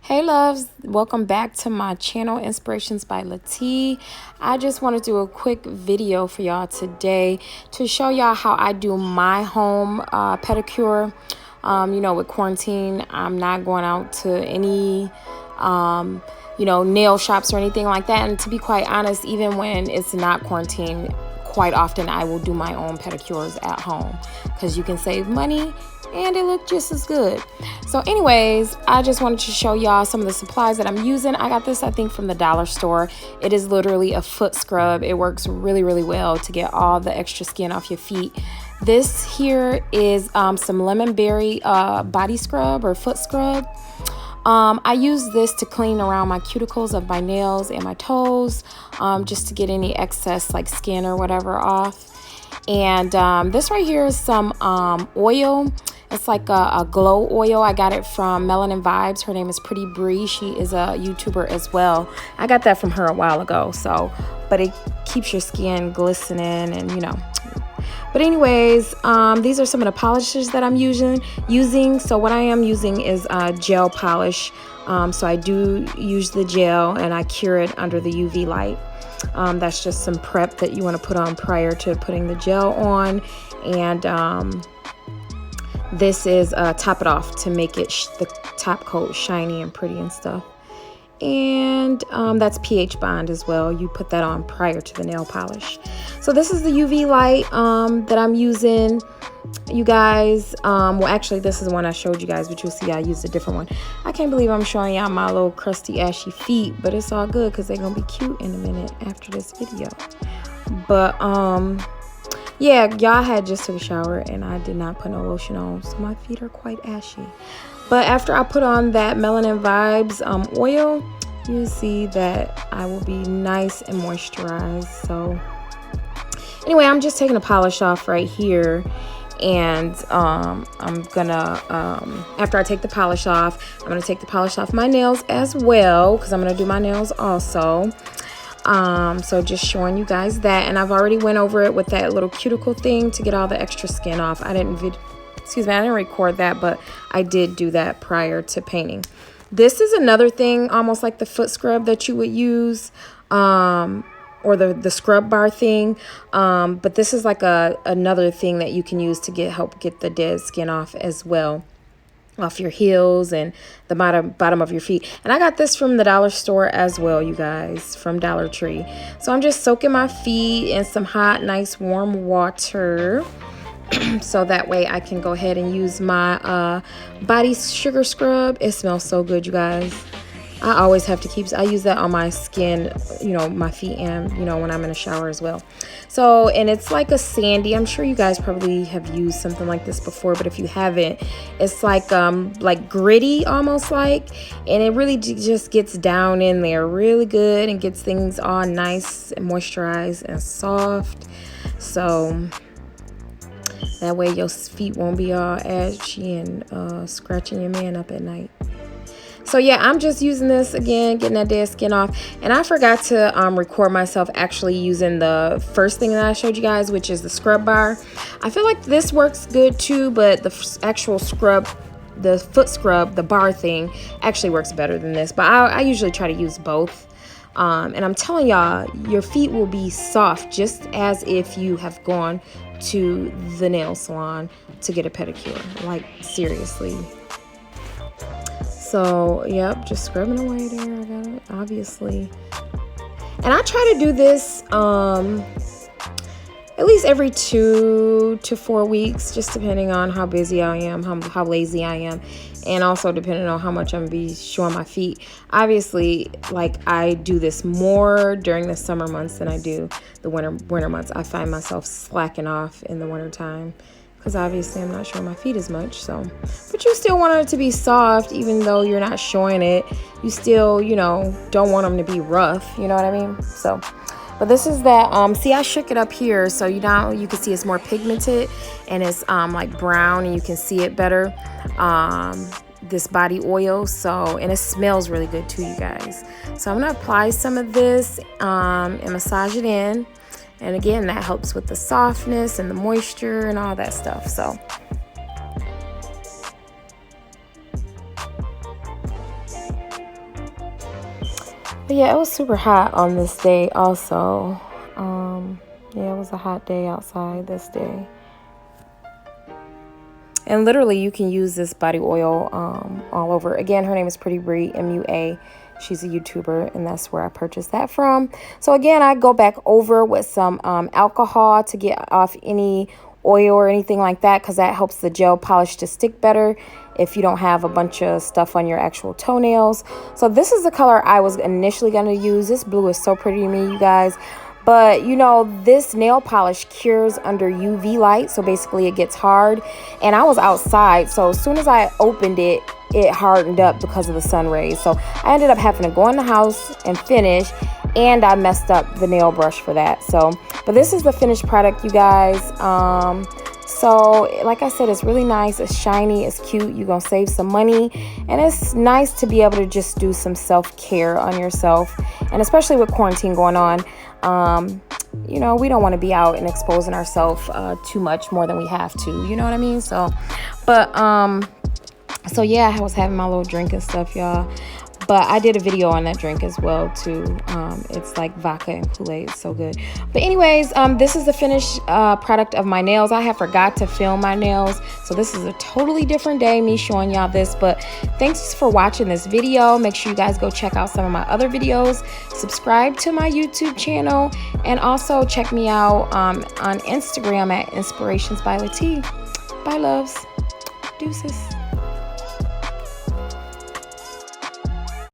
Hey loves, welcome back to my channel Inspirations by Lati. I just want to do a quick video for y'all today to show y'all how I do my home pedicure. With quarantine, I'm not going out to any nail shops or anything like that. And to be quite honest, even when it's not quarantine, quite often I will do my own pedicures at home because you can save money and it looked just as good. So anyways, I just wanted to show y'all some of the supplies that I'm using. I got this, I think, from the dollar store. It is literally a foot scrub. It works really, really well to get all the extra skin off your feet. This here is some lemon berry body scrub or foot scrub. I use this to clean around my cuticles of my nails and my toes, just to get any excess like skin or whatever off. And this right here is some oil. It's like a glow oil. I got it from Melanin Vibes. Her name is Pretty Bree. She is a YouTuber as well. I got that from her a while ago. But it keeps your skin glistening and But anyways, these are some of the polishes that I'm using. So what I am using is gel polish. So I do use the gel and I cure it under the UV light. That's just some prep that you want to put on prior to putting the gel on. And this is Top It Off to make it the top coat shiny and pretty and stuff. And that's pH bond as well. You put that on prior to the nail polish. So this is the UV light that I'm using, you guys. Well, actually, this is the one I showed you guys, but you'll see I used a different one. I can't believe I'm showing y'all my little crusty, ashy feet, but it's all good because they're gonna be cute in a minute after this video. But yeah, y'all had just took a shower and I did not put no lotion on, so my feet are quite ashy. But after I put on that Melanin Vibes oil, you'll see that I will be nice and moisturized. So anyway, I'm just taking a polish off right here. And I'm gonna, after I take the polish off, I'm gonna take the polish off my nails as well, because I'm gonna do my nails also. So just showing you guys that. And I've already went over it with that little cuticle thing to get all the extra skin off. I didn't record that, but I did do that prior to painting. This is another thing, almost like the foot scrub that you would use, or the scrub bar thing. But this is like another thing that you can use to help get the dead skin off as well, off your heels and the bottom of your feet. And I got this from the dollar store as well, you guys, from Dollar Tree. So I'm just soaking my feet in some hot, nice, warm water. So that way I can go ahead and use my body sugar scrub. It smells so good, you guys. I always have to I use that on my skin, my feet, and when I'm in a shower as well. So, and it's like a sandy, I'm sure you guys probably have used something like this before, but if you haven't, it's like gritty almost like, and it really just gets down in there really good and gets things all nice and moisturized and soft. So that way your feet won't be all ashy and scratching your man up at night. So yeah, I'm just using this again, getting that dead skin off. And I forgot to record myself actually using the first thing that I showed you guys, which is the scrub bar. I feel like this works good too, but the actual scrub, the foot scrub, the bar thing actually works better than this. But I usually try to use both. And I'm telling y'all, your feet will be soft just as if you have gone to the nail salon to get a pedicure. Like, seriously. So, yep, just scrubbing away there. I got it, obviously. And I try to do this at least every 2 to 4 weeks, just depending on how busy I am, how lazy I am, and also depending on how much I'm going to be showing my feet. Obviously, like, I do this more during the summer months than I do the winter months. I find myself slacking off in the winter time, because obviously I'm not showing my feet as much. So, but you still want it to be soft, even though you're not showing it. You still, don't want them to be rough. You know what I mean? So, but this is that. See, I shook it up here, so you can see it's more pigmented and it's like brown, and you can see it better. This body oil, and it smells really good too, you guys. So I'm gonna apply some of this and massage it in. And again, that helps with the softness and the moisture and all that stuff. So But yeah, it was super hot on this day also. Yeah, it was a hot day outside this day. And literally, you can use this body oil all over. Again, her name is Pretty Bree, MUA. She's a YouTuber, and that's where I purchased that from. So again, I go back over with some alcohol to get off any oil or anything like that, because that helps the gel polish to stick better if you don't have a bunch of stuff on your actual toenails. So this is the color I was initially going to use. This blue is so pretty to me, you guys. But, you know, this nail polish cures under UV light. So basically it gets hard. And I was outside. So as soon as I opened it, it hardened up because of the sun rays. So I ended up having to go in the house and finish. And I messed up the nail brush for that. So, but this is the finished product, you guys. So like I said, it's really nice. It's shiny. It's cute. You're going to save some money. And it's nice to be able to just do some self-care on yourself. And especially with quarantine going on. You know, we don't want to be out and exposing ourselves too much more than we have to, you know what I mean? So, but, so yeah, I was having my little drink and stuff, y'all. But I did a video on that drink as well, too. It's like vodka and Kool-Aid. It's so good. But anyways, this is the finished product of my nails. I have forgot to film my nails. So this is a totally different day, me showing y'all this. But thanks for watching this video. Make sure you guys go check out some of my other videos. Subscribe to my YouTube channel. And also check me out on Instagram at Inspirations by Latee. Bye, loves. Deuces.